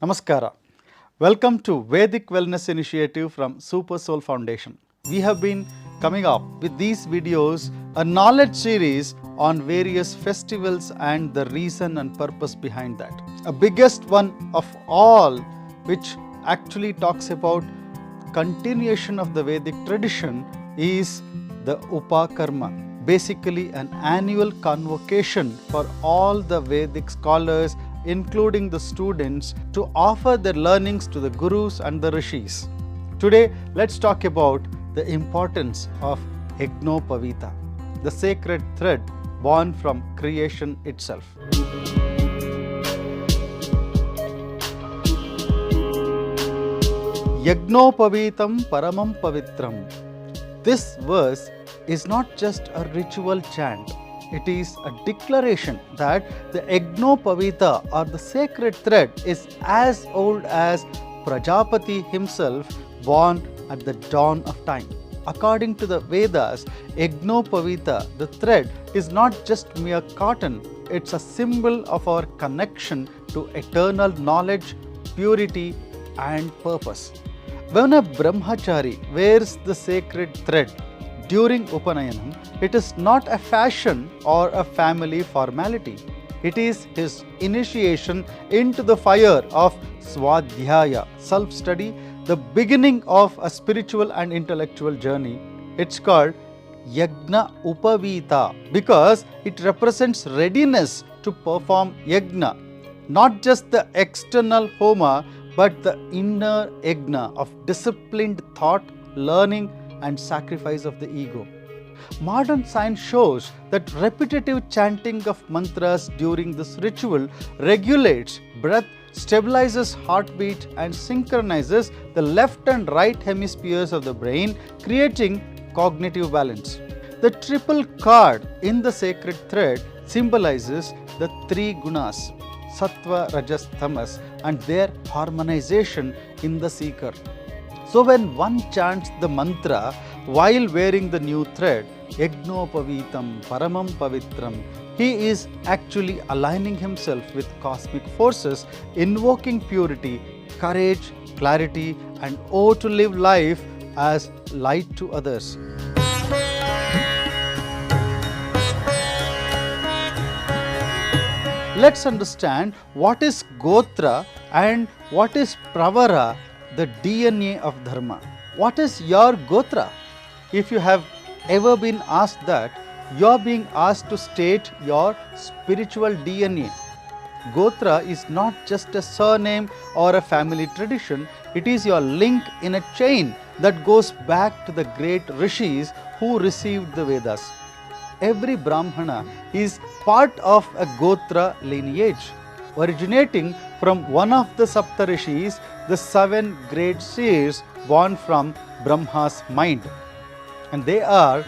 Namaskara. Welcome to Vedic Wellness Initiative from Super Soul Foundation. We have been coming up with these videos, a knowledge series on various festivals and the reason and purpose behind that. A biggest one of all, which actually talks about continuation of the Vedic tradition, is the Upakarma. Basically an annual convocation for all the Vedic scholars, including the students, to offer their learnings to the gurus and the rishis. Today, let's talk about the importance of Yagnopavita, the sacred thread born from creation itself. Yagnopavitam paramam pavitram. This verse is not just a ritual chant. It is a declaration that the Yagnopavita, or the sacred thread, is as old as Prajapati himself, born at the dawn of time. According to the Vedas, Yagnopavita, the thread, is not just mere cotton. It's a symbol of our connection to eternal knowledge, purity, and purpose. When a brahmachari wears the sacred thread during Upanayanam, it is not a fashion or a family formality. It is his initiation into the fire of Swadhyaya, self-study, the beginning of a spiritual and intellectual journey. It's called Yagnopavita because it represents readiness to perform yagna, not just the external homa, but the inner yagna of disciplined thought, learning, and sacrifice of the ego. Modern science shows that repetitive chanting of mantras during this ritual regulates breath, stabilizes heartbeat, and synchronizes the left and right hemispheres of the brain, creating cognitive balance. The triple cord in the sacred thread symbolizes the three gunas, sattva, rajas, tamas, and their harmonization in the seeker. So when one chants the mantra while wearing the new thread, Yagnopavitam paramam pavitram, he is actually aligning himself with cosmic forces, invoking purity, courage, clarity, and to live life as light to others. Let's understand what is Gotra and what is Pravara, the DNA of Dharma. What is your Gotra? If you have ever been asked that, you are being asked to state your spiritual DNA. Gotra is not just a surname or a family tradition, it is your link in a chain that goes back to the great rishis who received the Vedas. Every Brāhmaṇa is part of a Gotra lineage, originating from one of the Sapta Rishis, the 7 great seers born from Brahma's mind. And they are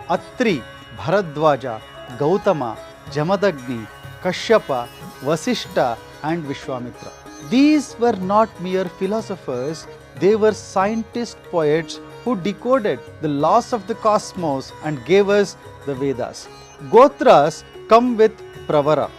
Atri, Bharadwaja, Gautama, Jamadagni, Kashyapa, Vasishta, and Vishwamitra. These were not mere philosophers, they were scientist poets who decoded the laws of the cosmos and gave us the Vedas. Gotras come with Pravara,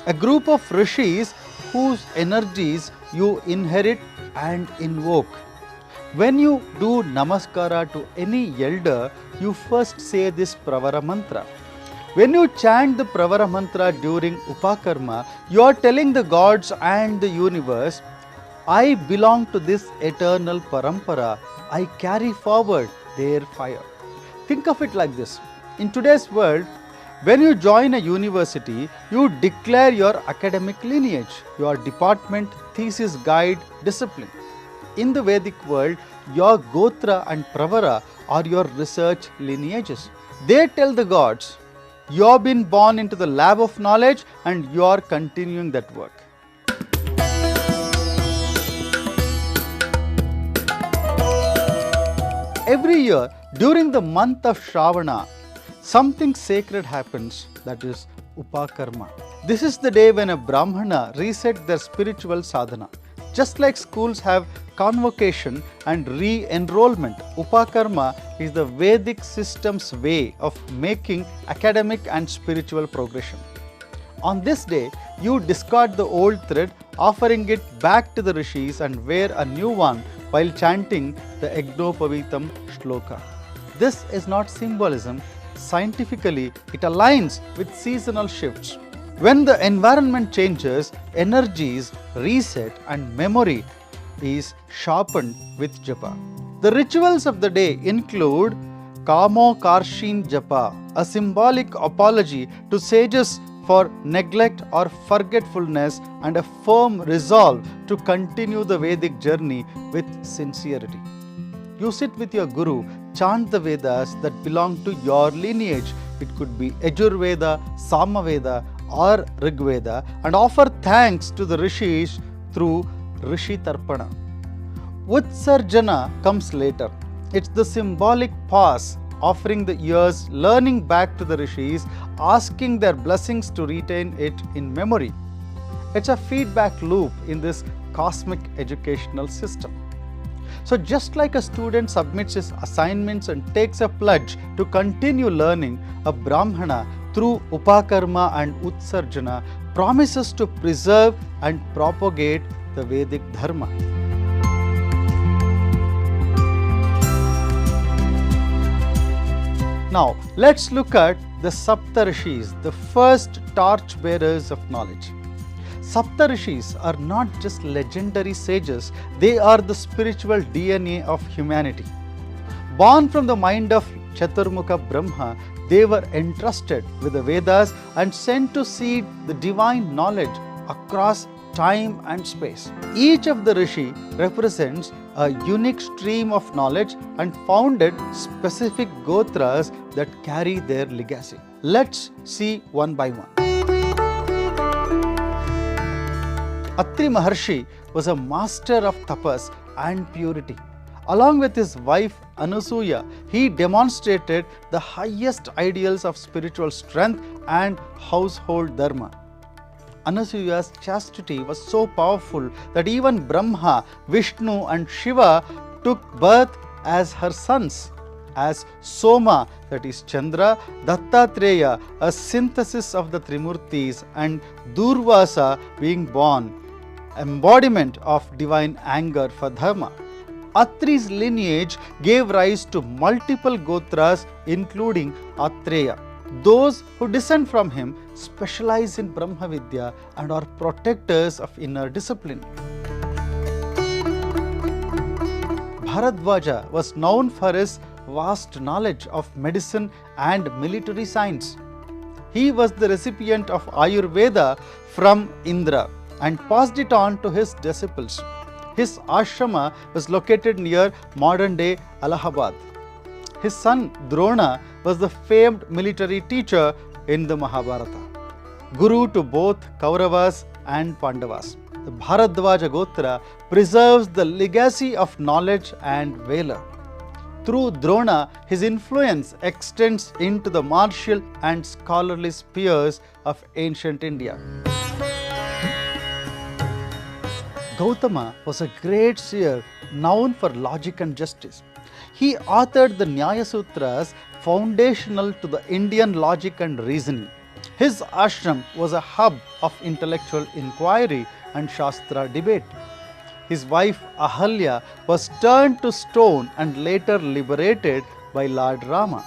a group of rishis whose energies you inherit and invoke. When you do namaskara to any elder, you first say this Pravara mantra. When you chant the Pravara mantra during Upakarma, you are telling the gods and the universe, I belong to this eternal parampara, I carry forward their fire. Think of it like this. In today's world, when you join a university, you declare your academic lineage, your department, thesis, guide, discipline. In the Vedic world, your Gotra and Pravara are your research lineages. They tell the gods, you have been born into the lab of knowledge and you are continuing that work. Every year, during the month of Shravana, something sacred happens, that is Upakarma. This is the day when a Brāhmana resets their spiritual sadhana. Just like schools have convocation and re-enrollment, Upakarma is the Vedic system's way of making academic and spiritual progression. On this day, you discard the old thread, offering it back to the rishis and wear a new one while chanting the Yagnopavitam shloka. This is not symbolism. Scientifically, it aligns with seasonal shifts. When the environment changes, energies reset and memory is sharpened with japa. The rituals of the day include Kamo Karshin Japa, a symbolic apology to sages for neglect or forgetfulness, and a firm resolve to continue the Vedic journey with sincerity. You sit with your Guru, chant the Vedas that belong to your lineage. It could be Yajurveda, Samaveda, or Rigveda, and offer thanks to the rishis through Rishi Tarpana. Utsarjana comes later. It's the symbolic pause, offering the ears, learning back to the rishis, asking their blessings to retain it in memory. It's a feedback loop in this cosmic educational system. So just like a student submits his assignments and takes a pledge to continue learning, a Brāhmaṇa through Upakarma and Utsarjana promises to preserve and propagate the Vedic Dharma. Now, let's look at the Saptarishis, the first torch bearers of knowledge. Saptarishis are not just legendary sages, they are the spiritual DNA of humanity. Born from the mind of Chaturmukha Brahma, they were entrusted with the Vedas and sent to seed the divine knowledge across time and space. Each of the rishi represents a unique stream of knowledge and founded specific gotras that carry their legacy. Let's see one by one. Atri Maharshi was a master of tapas and purity. Along with his wife Anasuya, he demonstrated the highest ideals of spiritual strength and household dharma. Anasuya's chastity was so powerful that even Brahma, Vishnu and Shiva took birth as her sons. As Soma, that is Chandra, Dattatreya, a synthesis of the Trimurtis, and Durvasa being born, embodiment of divine anger for dharma. Atri's lineage gave rise to multiple gotras including Atreya. Those who descend from him specialize in Brahma Vidya and are protectors of inner discipline. Bharadvaja was known for his vast knowledge of medicine and military science. He was the recipient of Ayurveda from Indra and passed it on to his disciples. His ashrama was located near modern-day Allahabad. His son Drona was the famed military teacher in the Mahabharata, guru to both Kauravas and Pandavas. The Bharadvaja Gotra preserves the legacy of knowledge and valor. Through Drona, his influence extends into the martial and scholarly spheres of ancient India. Gautama was a great seer known for logic and justice. He authored the Nyaya Sutras, foundational to the Indian logic and reasoning. His ashram was a hub of intellectual inquiry and śāstra debate. His wife Ahalya was turned to stone and later liberated by Lord Rama,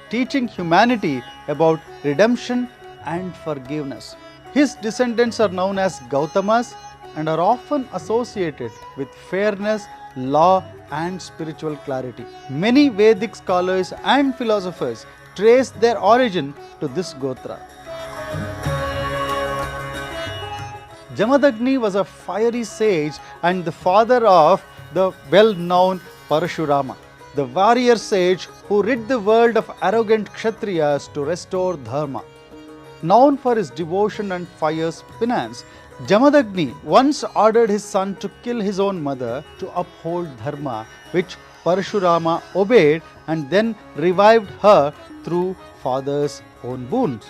teaching humanity about redemption and forgiveness. His descendants are known as Gautamas and are often associated with fairness, law and spiritual clarity. Many Vedic scholars and philosophers trace their origin to this Gotra. Jamadagni was a fiery sage and the father of the well-known Parashurama, the warrior sage who rid the world of arrogant Kshatriyas to restore Dharma. Known for his devotion and fierce penance, Jamadagni once ordered his son to kill his own mother to uphold Dharma, which Parashurama obeyed and then revived her through father's own boons.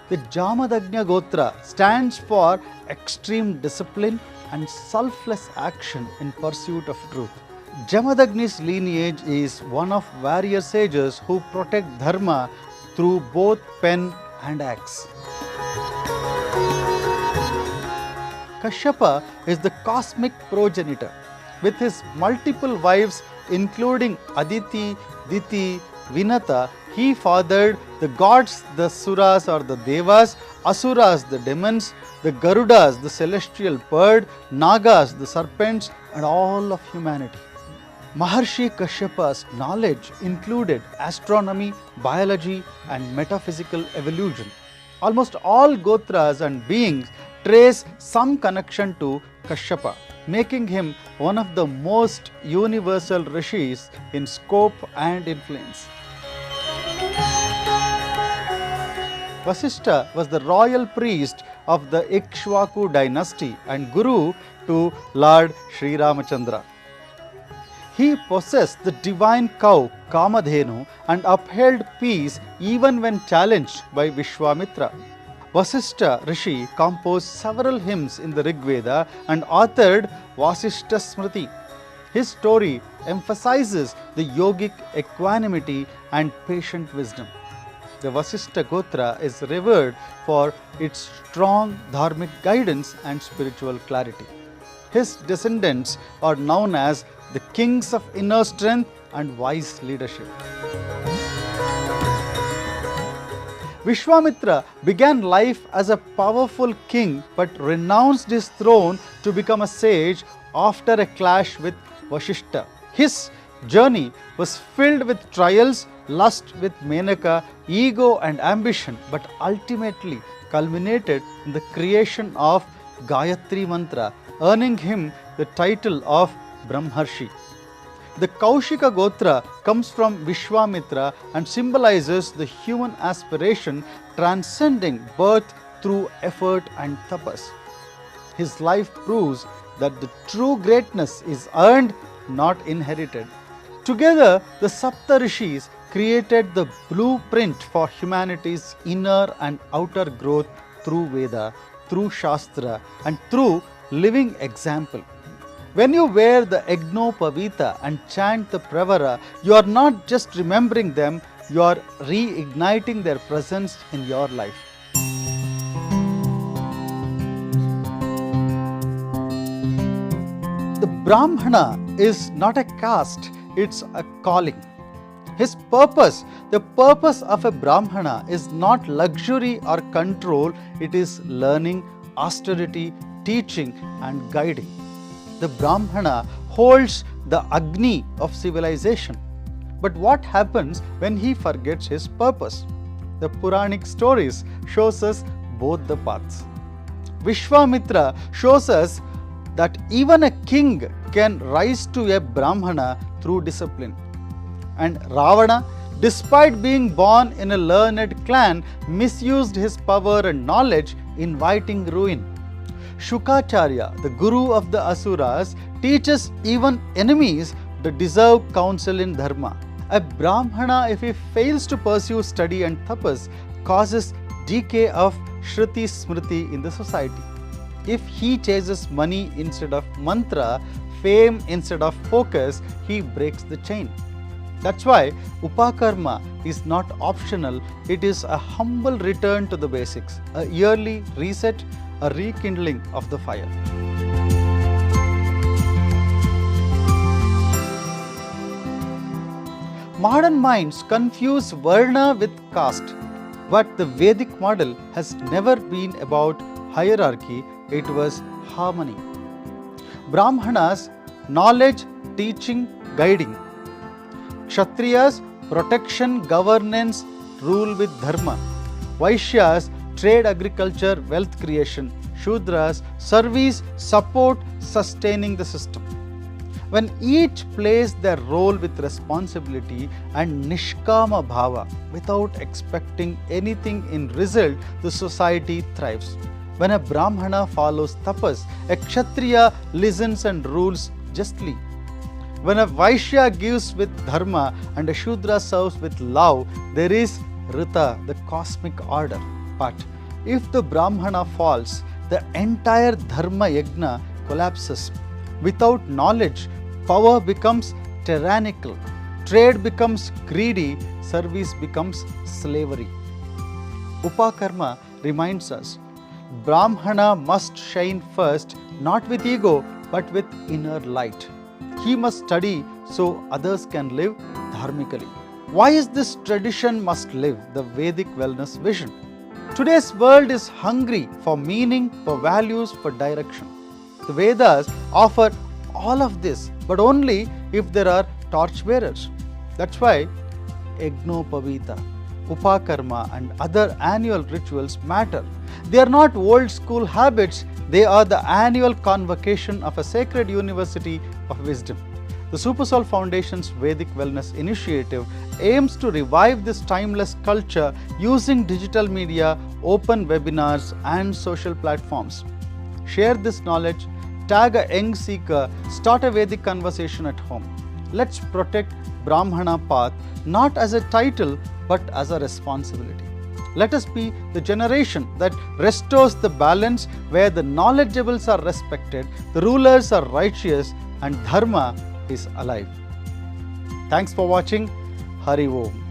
The Jamadagnya Gotra stands for extreme discipline and selfless action in pursuit of truth. Jamadagni's lineage is one of warrior sages who protect Dharma through both pen and axe. Kashyapa is the cosmic progenitor. With his multiple wives including Aditi, Diti, Vinata, he fathered the gods, the Suras or the Devas, Asuras, the demons, the Garudas, the celestial bird, Nagas, the serpents, and all of humanity. Maharshi Kashyapa's knowledge included astronomy, biology, and metaphysical evolution. Almost all Gotras and beings trace some connection to Kashyapa, making him one of the most universal rishis in scope and influence. Vasishtha was the royal priest of the Ikshvaku dynasty and guru to Lord Sri Ramachandra. He possessed the divine cow Kamadhenu and upheld peace even when challenged by Vishwamitra. Vasishtha Rishi composed several hymns in the Rig Veda and authored Vasishtha Smriti. His story emphasizes the yogic equanimity and patient wisdom. The Vasishtha Gotra is revered for its strong dharmic guidance and spiritual clarity. His descendants are known as the kings of inner strength and wise leadership. Vishwamitra began life as a powerful king but renounced his throne to become a sage after a clash with Vasishtha. His journey was filled with trials, lust with Menaka, ego and ambition, but ultimately culminated in the creation of Gayatri Mantra, earning him the title of Brahmarshi. The Kaushika Gotra comes from Vishwamitra and symbolizes the human aspiration transcending birth through effort and tapas. His life proves that the true greatness is earned, not inherited. Together, the Sapta Rishis created the blueprint for humanity's inner and outer growth through Veda, through Shastra, and through living example. When you wear the Yagnopavita and chant the Pravara, you are not just remembering them, you are reigniting their presence in your life. The Brāhmaṇa is not a caste, it's a calling. His purpose, the purpose of a Brāhmaṇa is not luxury or control, it is learning, austerity, teaching and guiding. The Brāhmaṇa holds the Agni of civilization. But what happens when he forgets his purpose? The Puranic stories shows us both the paths. Vishwamitra shows us that even a king can rise to a Brāhmaṇa through discipline. And Ravana, despite being born in a learned clan, misused his power and knowledge, inviting ruin. Shukacharya, the guru of the Asuras, teaches even enemies to deserve counsel in Dharma. A Brāhmaṇa, if he fails to pursue study and tapas, causes decay of Shruti Smriti in the society. If he chases money instead of mantra, fame instead of focus, he breaks the chain. That's why Upakarma is not optional, it is a humble return to the basics, a yearly reset, a rekindling of the fire. Modern minds confuse Varna with caste, but the Vedic model has never been about hierarchy, it was harmony. Brāhmaṇas, knowledge, teaching, guiding. Kshatriyas, protection, governance, rule with Dharma. Vaishyas, trade, agriculture, wealth creation. Shudras, service, support, sustaining the system. When each plays their role with responsibility and nishkama bhava, without expecting anything in result, the society thrives. When a Brāhmaṇa follows tapas, a Kshatriya listens and rules justly. When a Vaishya gives with dharma and a Shudra serves with love, there is Rita, the cosmic order. But if the Brāhmaṇa falls, the entire Dharma Yajna collapses. Without knowledge, power becomes tyrannical, trade becomes greedy, service becomes slavery. Upakarma reminds us, Brahmana must shine first, not with ego, but with inner light. He must study so others can live dharmically. Why is this tradition must live, the Vedic wellness vision? Today's world is hungry for meaning, for values, for direction. The Vedas offer all of this, but only if there are torchbearers. That's why Yagnopavīta, Upakarma and other annual rituals matter. They are not old school habits, they are the annual convocation of a sacred university of wisdom. The Supersoul Foundation's Vedic Wellness Initiative aims to revive this timeless culture using digital media, open webinars and social platforms. Share this knowledge, tag a young seeker, start a Vedic conversation at home. Let's protect Brahmana path not as a title but as a responsibility. Let us be the generation that restores the balance where the knowledgeables are respected, the rulers are righteous and Dharma is alive. Thanks for watching. Hari Om.